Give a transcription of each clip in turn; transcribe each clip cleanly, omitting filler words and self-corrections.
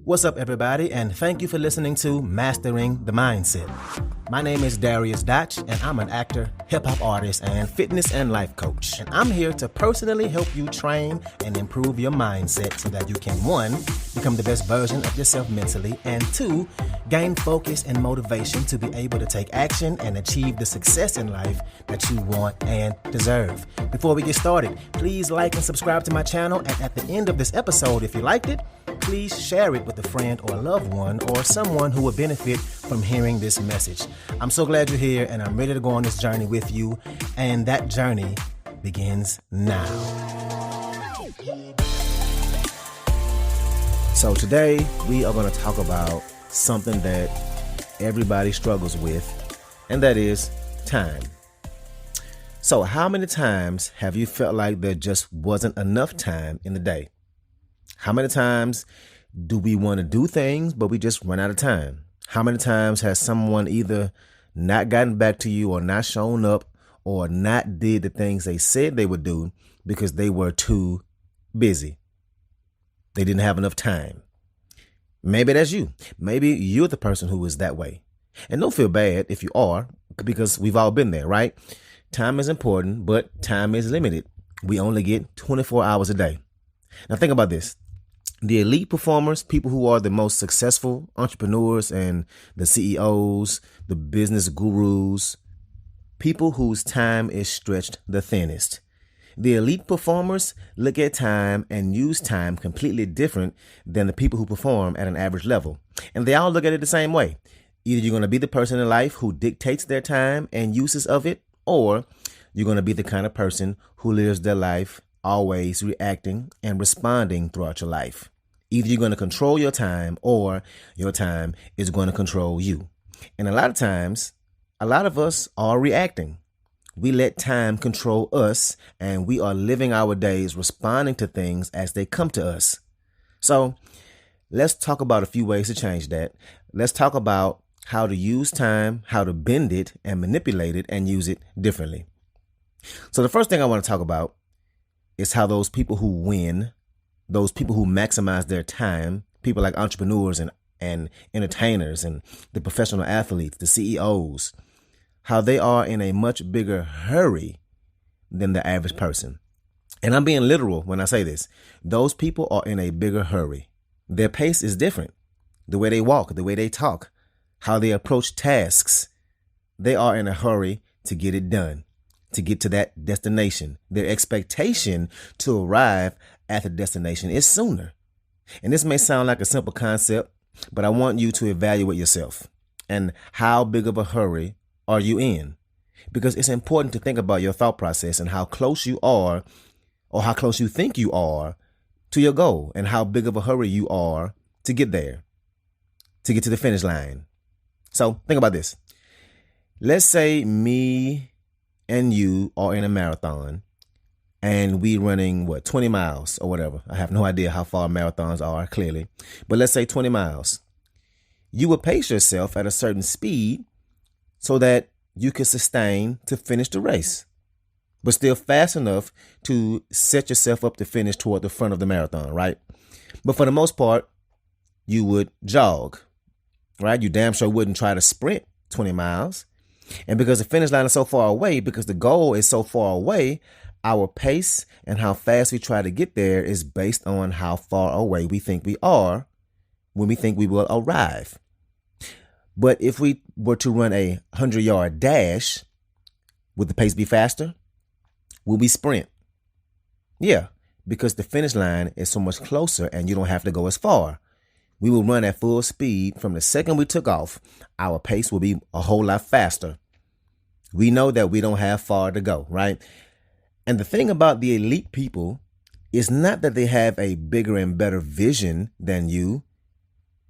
What's up, everybody, and thank you for listening to Mastering the Mindset. My name is Dariusdotch, and I'm an actor, hip-hop artist, and fitness and life coach. And I'm here to personally help you train and improve your mindset so that you can, 1, become the best version of yourself mentally, and 2, gain focus and motivation to be able to take action and achieve the success in life that you want and deserve. Before we get started, please like and subscribe to my channel, and at the end of this episode, if you liked it, please share it with a friend or a loved one or someone who would benefit from hearing this message. I'm so glad you're here, and I'm ready to go on this journey with you, and that journey begins now. So today we are going to talk about something that everybody struggles with, and that is time. So how many times have you felt like there just wasn't enough time in the day? How many times do we want to do things, but we just run out of time? How many times has someone either not gotten back to you or not shown up or not did the things they said they would do because they were too busy? They didn't have enough time. Maybe that's you. Maybe you're the person who is that way. And don't feel bad if you are, because we've all been there, right? Time is important, but time is limited. We only get 24 hours a day. Now think about this. The elite performers, people who are the most successful entrepreneurs and the CEOs, the business gurus, people whose time is stretched the thinnest. The elite performers look at time and use time completely different than the people who perform at an average level. And they all look at it the same way. Either you're going to be the person in life who dictates their time and uses of it, or you're going to be the kind of person who lives their life always reacting and responding throughout your life. Either you're going to control your time or your time is going to control you. And a lot of times, a lot of us are reacting. We let time control us, and we are living our days responding to things as they come to us. So let's talk about a few ways to change that. Let's talk about how to use time, how to bend it and manipulate it and use it differently. So the first thing I want to talk about is how those people who win, those people who maximize their time, people like entrepreneurs and entertainers and the professional athletes, the CEOs, how they are in a much bigger hurry than the average person. And I'm being literal when I say this. Those people are in a bigger hurry. Their pace is different. The way they walk, the way they talk, how they approach tasks. They are in a hurry to get it done, to get to that destination. Their expectation to arrive at the destination is sooner. And this may sound like a simple concept, but I want you to evaluate yourself and how big of a hurry are you in? Because it's important to think about your thought process and how close you are, or how close you think you are to your goal, and how big of a hurry you are to get there, to get to the finish line. So think about this. Let's say me and you are in a marathon and we running 20 miles or whatever. I have no idea how far marathons are clearly, but let's say 20 miles. You will pace yourself at a certain speed so that you can sustain to finish the race, but still fast enough to set yourself up to finish toward the front of the marathon, right? But for the most part, you would jog, right? You damn sure wouldn't try to sprint 20 miles. And because the finish line is so far away, because the goal is so far away, our pace and how fast we try to get there is based on how far away we think we are when we think we will arrive. But if we were to run a 100-yard dash, would the pace be faster? Will we sprint? Yeah, because the finish line is so much closer and you don't have to go as far. We will run at full speed from the second we took off. Our pace will be a whole lot faster. We know that we don't have far to go, right? And the thing about the elite people is not that they have a bigger and better vision than you.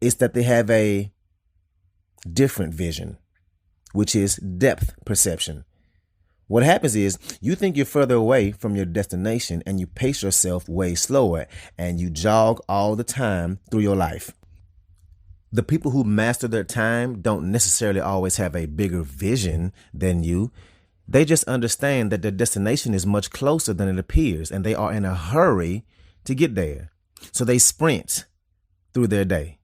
It's that they have a different vision, which is depth perception. What happens is you think you're further away from your destination and you pace yourself way slower and you jog all the time through your life. The people who master their time don't necessarily always have a bigger vision than you. They just understand that their destination is much closer than it appears, and they are in a hurry to get there. So they sprint through their day.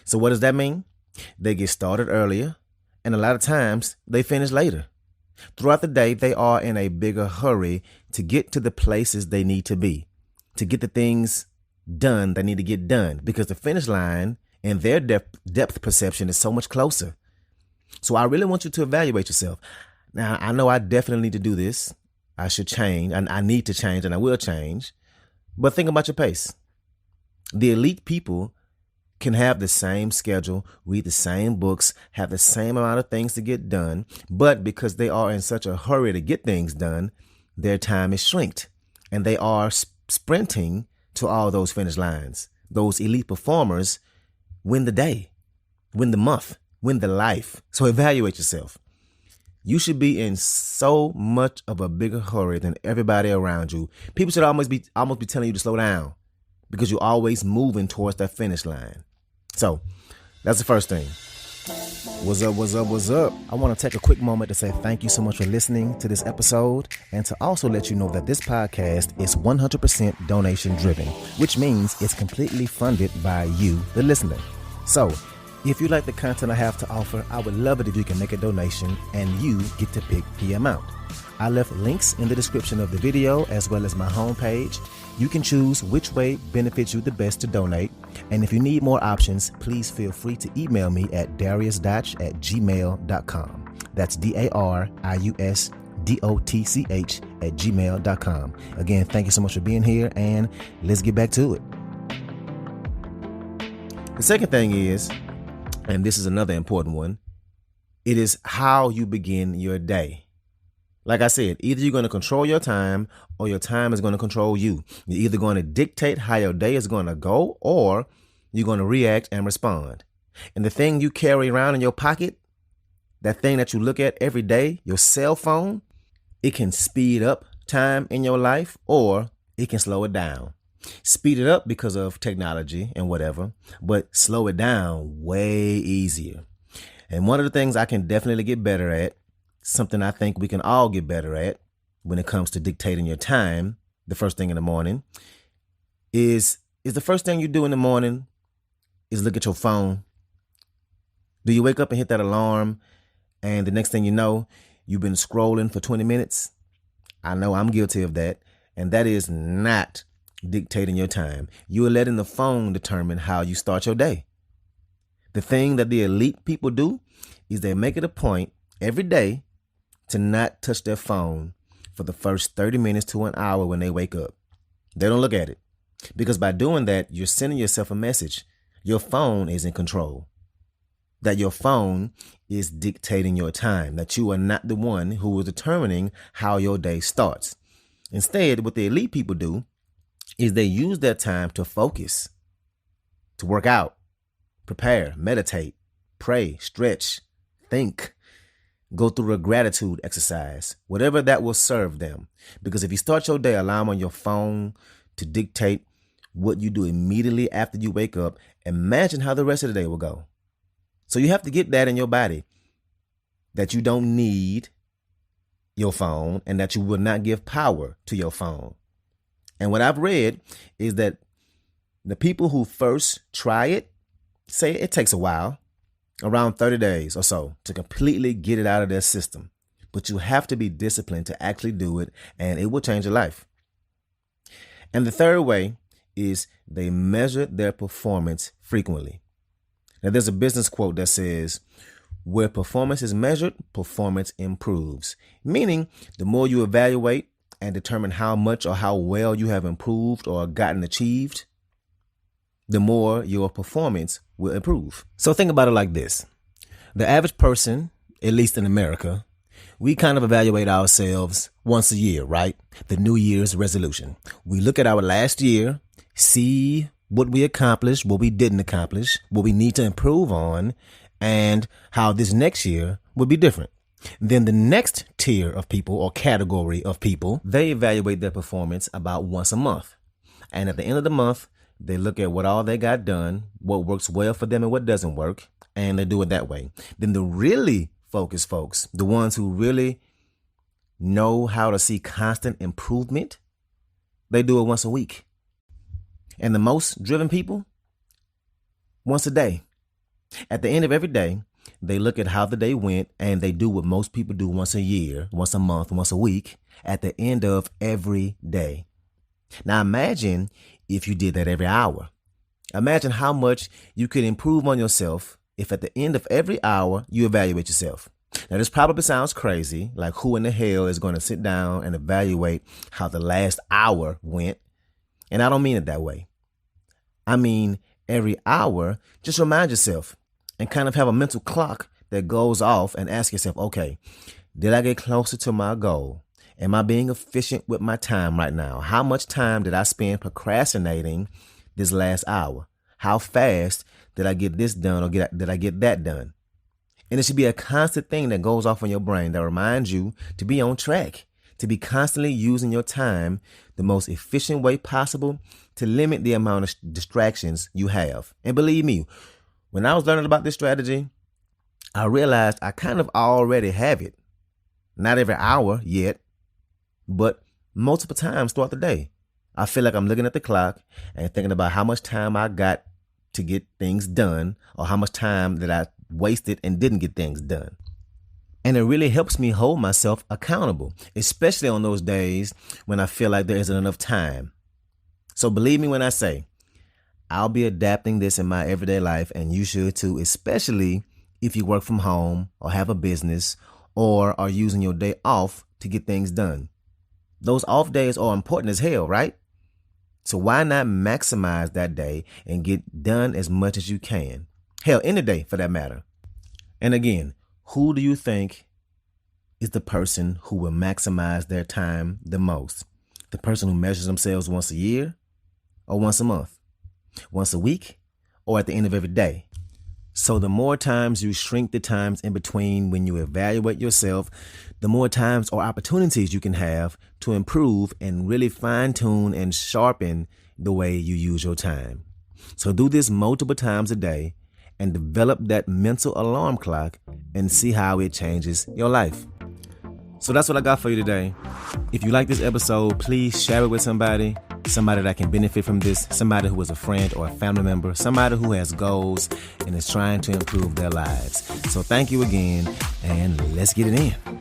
So what does that mean? They get started earlier, and a lot of times they finish later. Throughout the day, they are in a bigger hurry to get to the places they need to be, to get the things done they need to get done, because the finish line and their depth perception is so much closer. So I really want you to evaluate yourself. Now, I know I definitely need to do this. I should change, and I need to change, and I will change. But think about your pace. The elite people can have the same schedule, read the same books, have the same amount of things to get done, but because they are in such a hurry to get things done, their time is shrinked, and they are sprinting to all those finish lines. Those elite performers win the day, win the month, win the life. So evaluate yourself. You should be in so much of a bigger hurry than everybody around you. People should almost be telling you to slow down because you're always moving towards that finish line. So that's the first thing. What's up, what's up, what's up? I want to take a quick moment to say thank you so much for listening to this episode, and to also let you know that this podcast is 100% donation driven, which means it's completely funded by you, the listener. So if you like the content I have to offer, I would love it if you can make a donation and you get to pick the amount. I left links in the description of the video as well as my homepage. You can choose which way benefits you the best to donate. And if you need more options, please feel free to email me at dariusdotch@gmail.com. That's dariusdotch@gmail.com. Again, thank you so much for being here, and let's get back to it. The second thing is, and this is another important one, it is how you begin your day. Like I said, either you're going to control your time or your time is going to control you. You're either going to dictate how your day is going to go, or you're going to react and respond. And the thing you carry around in your pocket, that thing that you look at every day, your cell phone, it can speed up time in your life or it can slow it down. Speed it up because of technology and whatever, but slow it down way easier. And one of the things I can definitely get better at, something I think we can all get better at when it comes to dictating your time, the first thing in the morning, is the first thing you do in the morning is look at your phone. Do you wake up and hit that alarm, and the next thing you know, you've been scrolling for 20 minutes? I know I'm guilty of that, and that is not dictating your time. You are letting the phone determine how you start your day. The thing that the elite people do is they make it a point every day to not touch their phone for the first 30 minutes to an hour when they wake up. They don't look at it, because by doing that, you're sending yourself a message. Your phone is in control, that your phone is dictating your time, that you are not the one who is determining how your day starts. Instead, what the elite people do is they use their time to focus, to work out, prepare, meditate, pray, stretch, think, go through a gratitude exercise, whatever that will serve them. Because if you start your day allowing your phone to dictate what you do immediately after you wake up, imagine how the rest of the day will go. So you have to get that in your body, that you don't need your phone and that you will not give power to your phone. And what I've read is that the people who first try it say it takes a while, around 30 days or so, to completely get it out of their system. But you have to be disciplined to actually do it, and it will change your life. And the third way is they measure their performance frequently. Now, there's a business quote that says, where performance is measured, performance improves. Meaning, the more you evaluate and determine how much or how well you have improved or gotten achieved, the more your performance will improve. So think about it like this. The average person, at least in America, we kind of evaluate ourselves once a year, right? The New Year's resolution. We look at our last year, see what we accomplished, what we didn't accomplish, what we need to improve on, and how this next year will be different. Then the next tier of people or category of people, they evaluate their performance about once a month. And at the end of the month, they look at what all they got done, what works well for them and what doesn't work, and they do it that way. Then the really focused folks, the ones who really know how to see constant improvement, they do it once a week. And the most driven people, once a day. At the end of every day, they look at how the day went, and they do what most people do once a year, once a month, once a week, at the end of every day. Now imagine if you did that every hour. Imagine how much you could improve on yourself if at the end of every hour you evaluate yourself. Now this probably sounds crazy, like who in the hell is going to sit down and evaluate how the last hour went? And I don't mean it that way. I mean, every hour, just remind yourself and kind of have a mental clock that goes off and ask yourself, okay, did I get closer to my goal? Am I being efficient with my time right now? How much time did I spend procrastinating this last hour? How fast did I get this done, or did I get that done? And it should be a constant thing that goes off in your brain that reminds you to be on track, to be constantly using your time the most efficient way possible, to limit the amount of distractions you have. And believe me, when I was learning about this strategy, I realized I kind of already have it. Not every hour yet, but multiple times throughout the day. I feel like I'm looking at the clock and thinking about how much time I got to get things done, or how much time that I wasted and didn't get things done. And it really helps me hold myself accountable, especially on those days when I feel like there isn't enough time. So believe me when I say, I'll be adapting this in my everyday life, and you should too, especially if you work from home or have a business or are using your day off to get things done. Those off days are important as hell, right? So why not maximize that day and get done as much as you can? Hell, any day for that matter. And again, who do you think is the person who will maximize their time the most? The person who measures themselves once a year, or once a month, once a week, or at the end of every day? So the more times you shrink the times in between when you evaluate yourself, the more times or opportunities you can have to improve and really fine tune and sharpen the way you use your time. So do this multiple times a day and develop that mental alarm clock and see how it changes your life. So that's what I got for you today. If you like this episode, please share it with somebody that can benefit from this, somebody who is a friend or a family member, somebody who has goals and is trying to improve their lives. So thank you again, and let's get it in.